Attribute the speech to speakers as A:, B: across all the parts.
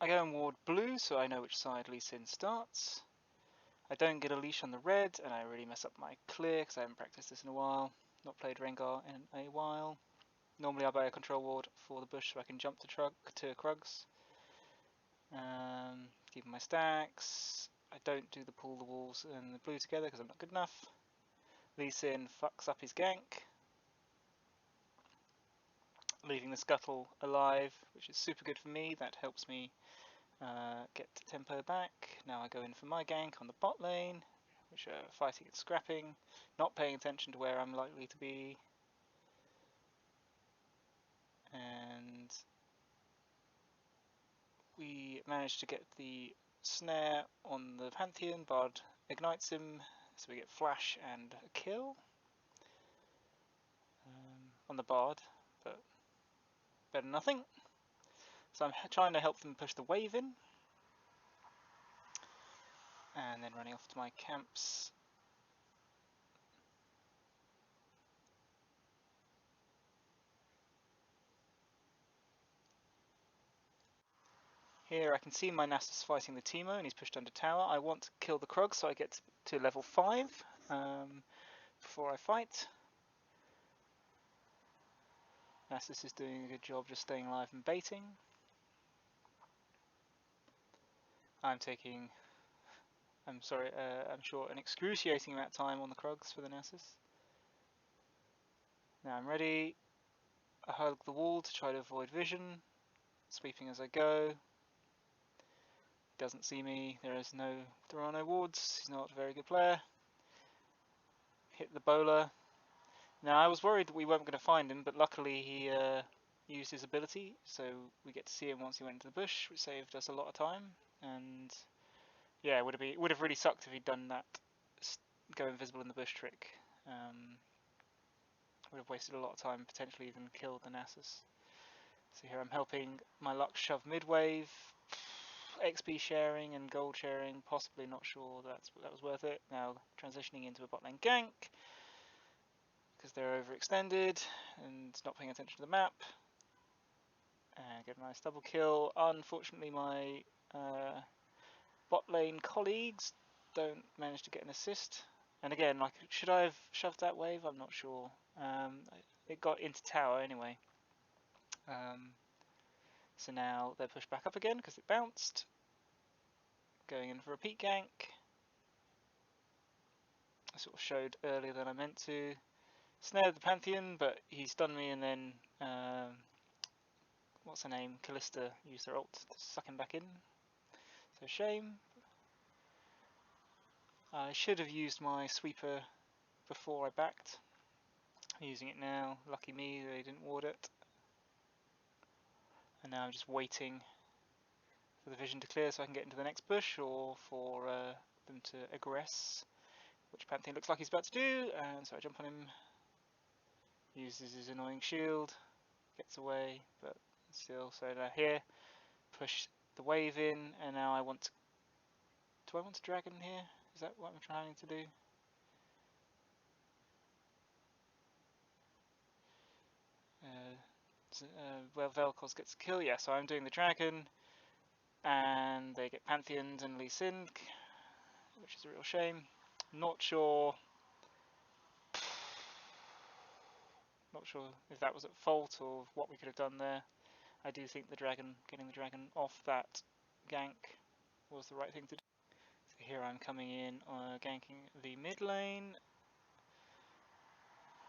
A: I go in ward blue, so I know which side Lee Sin starts. I don't get a leash on the red, and I really mess up my clear because I haven't practiced this in a while. Not played Rengar in a while. Normally I buy a control ward for the bush so I can jump to Krugs. Keeping my stacks. I don't do the pull the walls and the blue together because I'm not good enough. Lee Sin fucks up his gank, leaving the scuttle alive, which is super good for me. That helps me get tempo back. Now I go in for my gank on the bot lane, which are fighting and scrapping, not paying attention to where I'm likely to be. And we managed to get the snare on the Pantheon. Bard ignites him, so we get flash and a kill on the Bard, but better than nothing. So I'm trying to help them push the wave in, and then running off to my camps. Here I can see my Nasus fighting the Teemo, and he's pushed under tower. I want to kill the Krug so I get to level 5 before I fight. Nasus is doing a good job just staying alive and baiting. I'm sure, an excruciating amount of time on the Krugs for the Nasus. Now I'm ready. I hug the wall to try to avoid vision, sweeping as I go. Doesn't see me. There are no wards. He's not a very good player. Hit the bowler. Now I was worried that we weren't going to find him, but luckily he used his ability, so we get to see him once he went into the bush, which saved us a lot of time. And yeah, it would have really sucked if he'd done that go invisible in the bush trick. Would have wasted a lot of time, potentially even killed the Nasus. So here I'm helping my luck shove mid-wave, XP sharing and gold sharing, possibly, not sure that was worth it. Now transitioning into a bot lane gank, because they're overextended and not paying attention to the map. And get a nice double kill. Unfortunately my bot lane colleagues don't manage to get an assist. And again, like, should I have shoved that wave? I'm not sure. It got into tower anyway. So now they're pushed back up again because it bounced. Going in for a peak gank. I sort of showed earlier than I meant to. Snared the Pantheon, but he stunned me, and then what's her name? Callista used her ult to suck him back in. So shame. I should have used my sweeper before I backed. I'm using it now. Lucky me, they didn't ward it. And now I'm just waiting for the vision to clear so I can get into the next bush, or for them to aggress, which Pantheon looks like he's about to do. And so I jump on him, uses his annoying shield, gets away, but still. So now here, push the wave in, and now I want to... Do I want to dragon here? Is that what I'm trying to do? Well, vel'koz gets a kill, yeah, so I'm doing the dragon, and they get Pantheons and Lee Sin, which is a real shame. Not sure if that was at fault or what we could have done there. I do think getting the dragon off that gank was the right thing to do. So here I'm coming in, ganking the mid lane.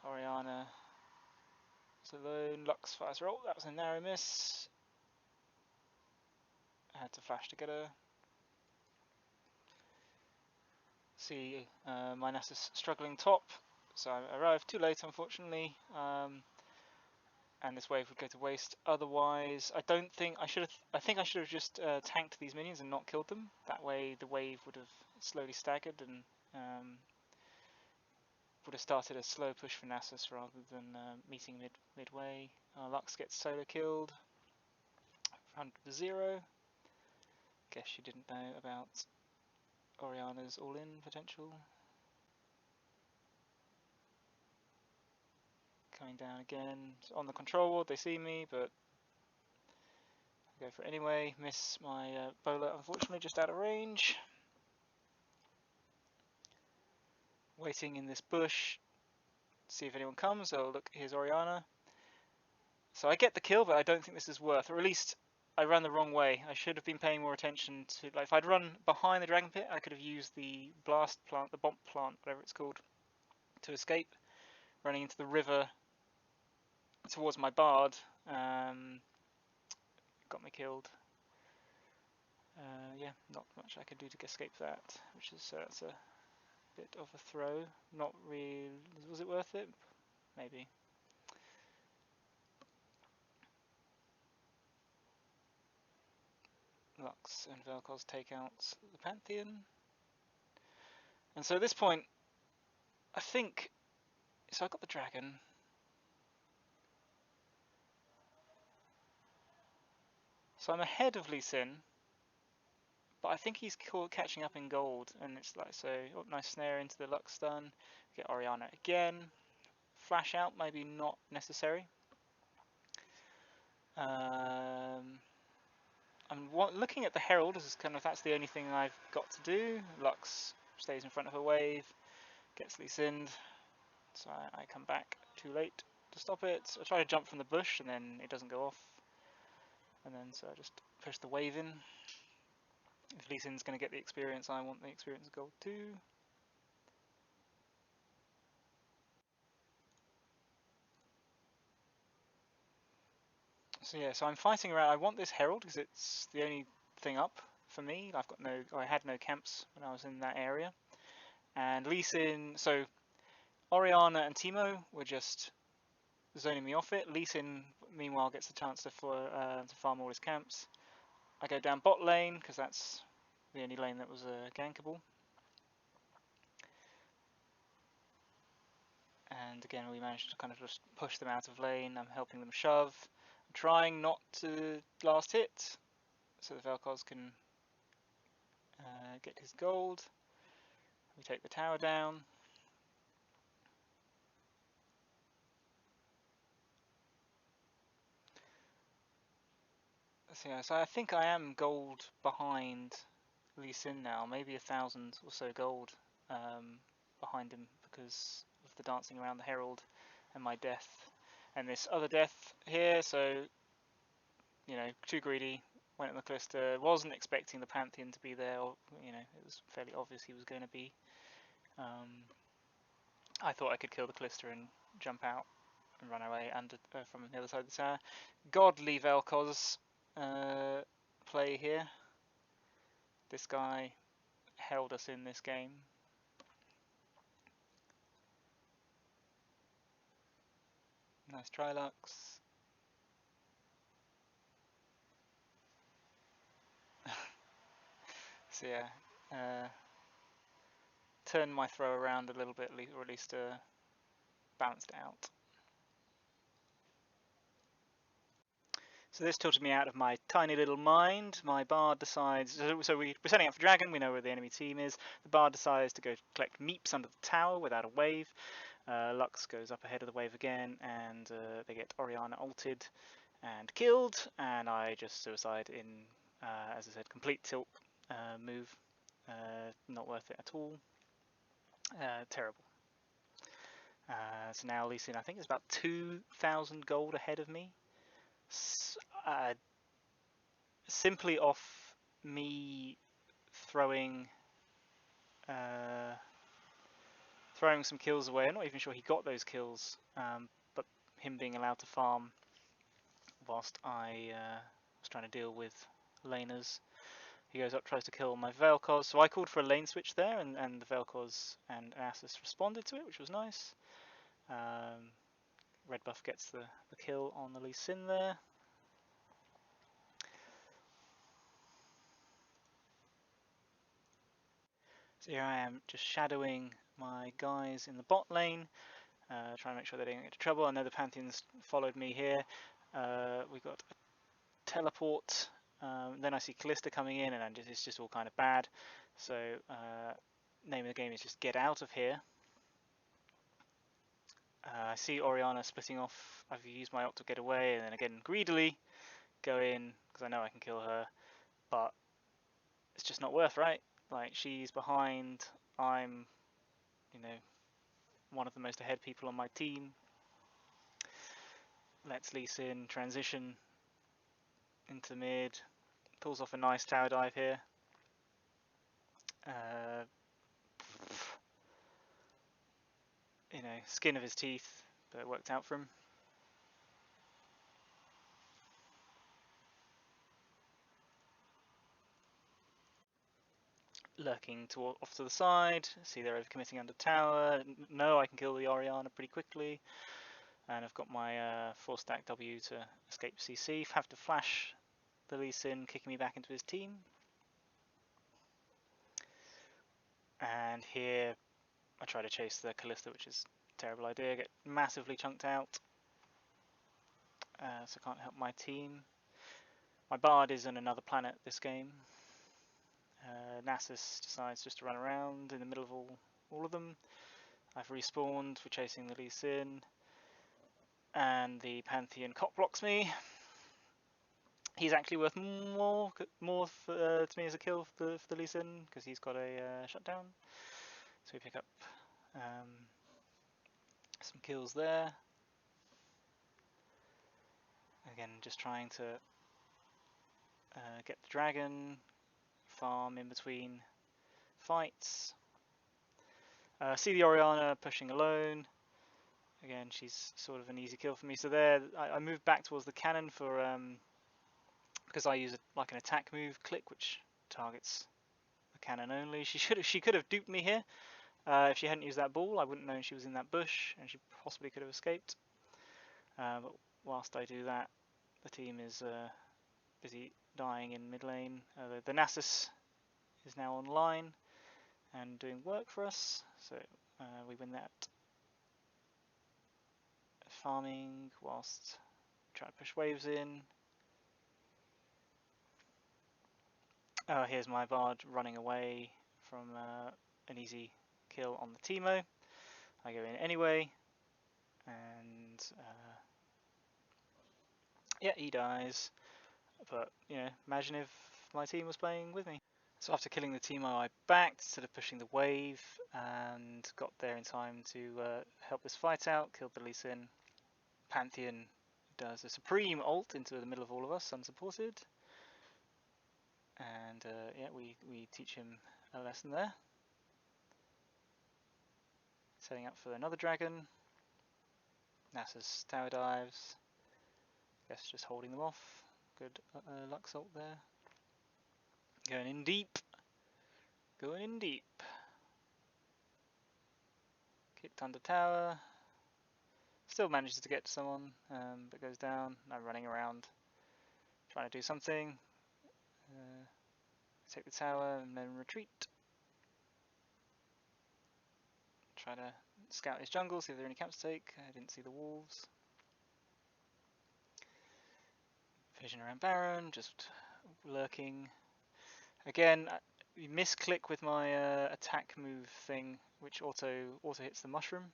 A: Orianna is alone. Lux fires her ult. That was a narrow miss. I had to flash to get her. See my Nasus struggling top, so I arrived too late, unfortunately. And this wave would go to waste. Otherwise, I think I should have just tanked these minions and not killed them. That way, the wave would have slowly staggered and would have started a slow push for Nasus rather than meeting midway. Lux gets solo killed. 100-0. Guess she didn't know about Orianna's all-in potential. Coming down again on the control ward, they see me, but go for it anyway. Miss my bowler, unfortunately, just out of range. Waiting in this bush, see if anyone comes. Oh, look, here's Oriana. So I get the kill, but I don't think this is worth, or at least I ran the wrong way. I should have been paying more attention to, like, if I'd run behind the dragon pit, I could have used the blast plant, the bomb plant, whatever it's called, to escape. Running into the river towards my bard got me killed. Yeah, not much I could do to escape that, which is that's a bit of a throw. Not really. Was it worth it? Maybe. Lux and vel'koz take out the Pantheon. And so at this point, I think, so I got the dragon. So I'm ahead of Lee Sin, but I think he's catching up in gold, and it's like, so, oh, nice snare into the Lux stun, get Oriana again, flash out, maybe not necessary. I'm looking at the Herald as kind of, that's the only thing I've got to do. Lux stays in front of her wave, gets Lee Sin, so I come back too late to stop it. I try to jump from the bush and then it doesn't go off, and then so I just push the wave in. If Lee Sin's going to get the experience, I want the experience gold too. So yeah, so I'm fighting around. I want this Herald because it's the only thing up for me. I had no camps when I was in that area. And Lee Sin, so Oriana and Teemo were just zoning me off it. Lee Sin, meanwhile, gets the chance to farm all his camps. I go down bot lane because that's the only lane that was gankable. And again, we managed to kind of just push them out of lane. I'm helping them shove. I'm trying not to last hit, so the vel'koz can get his gold. We take the tower down. So, yeah, so I think I am gold behind Lee Sin now, maybe 1,000 or so gold behind him because of the dancing around the Herald and my death. And this other death here, so, you know, too greedy, went in the Callister, wasn't expecting the Pantheon to be there, or, you know, it was fairly obvious he was going to be. I thought I could kill the Callister and jump out and run away from the other side of the tower. Godly vel'koz play here. This guy held us in this game. Nice try, Lux. So yeah, turned my throw around a little bit, or at least balanced out. So this tilted me out of my tiny little mind. My bard decides, so we're setting up for dragon, we know where the enemy team is. The bard decides to go collect meeps under the tower without a wave. Lux goes up ahead of the wave again, and they get Oriana ulted and killed, and I just suicide in, as I said, complete tilt move. Not worth it at all. Terrible. So now Lee Sin, I think, is about 2,000 gold ahead of me. Simply off me throwing some kills away. I'm not even sure he got those kills, but him being allowed to farm whilst I was trying to deal with laners. He goes up, tries to kill my vel'koz, so I called for a lane switch there, and the vel'koz and Nasus responded to it, which was nice. Red buff gets the kill on the Lee Sin there. So here I am just shadowing my guys in the bot lane, trying to make sure they don't get into trouble. I know the Pantheons followed me here. We got a teleport, then I see Callister coming in, and it's just all kind of bad. So name of the game is just get out of here. I see Oriana splitting off. I've used my ult to get away, and then again greedily go in because I know I can kill her, but it's just not worth, right? Like, she's behind, I'm, you know, one of the most ahead people on my team. Lets Lee Sin transition into mid, pulls off a nice tower dive here. You know, skin of his teeth, but it worked out for him. Lurking off to the side, see they're overcommitting under tower. No, I can kill the Orianna pretty quickly. And I've got my 4-stack W to escape CC. Have to flash the Lee Sin, kicking me back into his team. And here I try to chase the Callista, which is a terrible idea. Get massively chunked out, so I can't help my team. My Bard is on another planet this game. Nasus decides just to run around in the middle of all of them. I've respawned, we're chasing the Lee Sin, and the Pantheon cop blocks me. He's actually worth more to me as a kill for the Lee Sin, because he's got a shutdown. So we pick up some kills there. Again, just trying to get the dragon, farm in between fights. See the Orianna pushing alone. Again, she's sort of an easy kill for me. So there, I moved back towards the cannon for because I use like an attack move click, which targets the cannon only. She could have duped me here. If she hadn't used that ball, I wouldn't have known she was in that bush, and she possibly could have escaped. But whilst I do that, the team is busy dying in mid lane. The Nasus is now online and doing work for us, so we win that. Farming whilst trying to push waves in. Here's my Bard running away from an easy kill on the Teemo. I go in anyway, and yeah, he dies. But you know, imagine if my team was playing with me. So after killing the Teemo, I backed instead of pushing the wave, and got there in time to help this fight out. Killed the Lee Sin. Pantheon does a supreme ult into the middle of all of us, unsupported. And yeah, we teach him a lesson there. Setting up for another dragon. Nasus tower dives. Guess just holding them off. Good Lux ult there. Going in deep. Going in deep. Kicked under tower. Still manages to get to someone, but goes down. I'm running around trying to do something. Take the tower and then retreat. Try to scout his jungle, see if there are any camps to take. I didn't see the wolves. Vision around Baron, just lurking. Again, you misclick with my attack move thing, which auto hits the mushroom.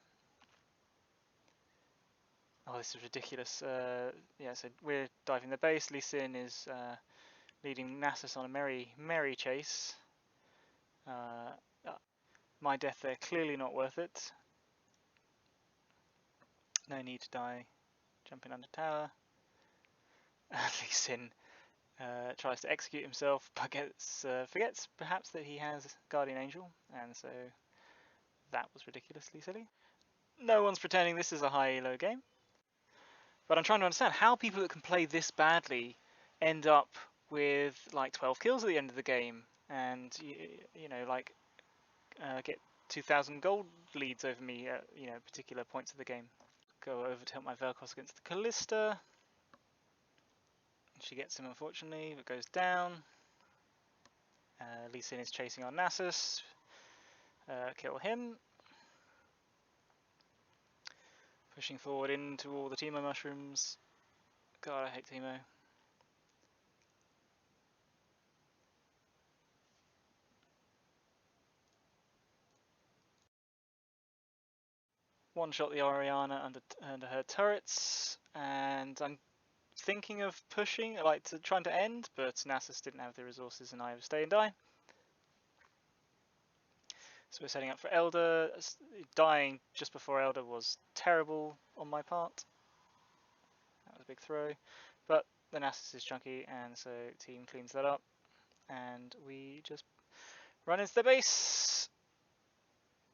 A: Oh, this is ridiculous. Yeah, so we're diving the base. Lee Sin is leading Nasus on a merry chase. My death there, clearly not worth it. No need to die jumping under tower. Lee Sin tries to execute himself, but forgets perhaps that he has Guardian Angel, and so that was ridiculously silly. No one's pretending this is a high elo game, but I'm trying to understand how people that can play this badly end up with like 12 kills at the end of the game, and you know, like get 2,000 gold leads over me at particular points of the game. Go over to help my vel'koz against the Callista. She gets him unfortunately, but goes down. Lee Sin is chasing on Nasus. Kill him. Pushing forward into all the Teemo mushrooms. God, I hate Teemo. One shot the Orianna under her turrets, and I'm thinking of pushing, like trying to end, but Nasus didn't have the resources and I overstay and die. So we're setting up for Elder. Dying just before Elder was terrible on my part. That was a big throw. But the Nasus is chunky, and so team cleans that up. And we just run into the base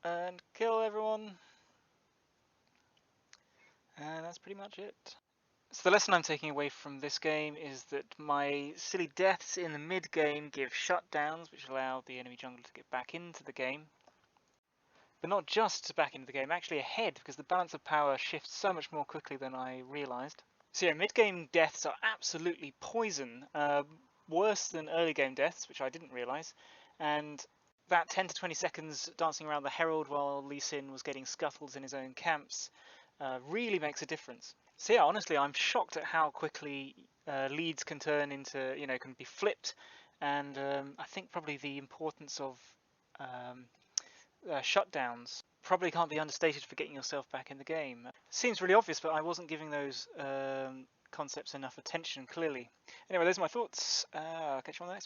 A: and kill everyone. And that's pretty much it. So the lesson I'm taking away from this game is that my silly deaths in the mid-game give shutdowns, which allow the enemy jungler to get back into the game. But not just back into the game, actually ahead, because the balance of power shifts so much more quickly than I realised. So yeah, mid-game deaths are absolutely poison, worse than early game deaths, which I didn't realise. And that 10 to 20 seconds dancing around the Herald while Lee Sin was getting scuttles in his own camps really makes a difference. So yeah, honestly, I'm shocked at how quickly leads can turn into, can be flipped. And I think probably the importance of shutdowns probably can't be understated for getting yourself back in the game. Seems really obvious, but I wasn't giving those concepts enough attention, clearly. Anyway, those are my thoughts. I'll catch you on the next one.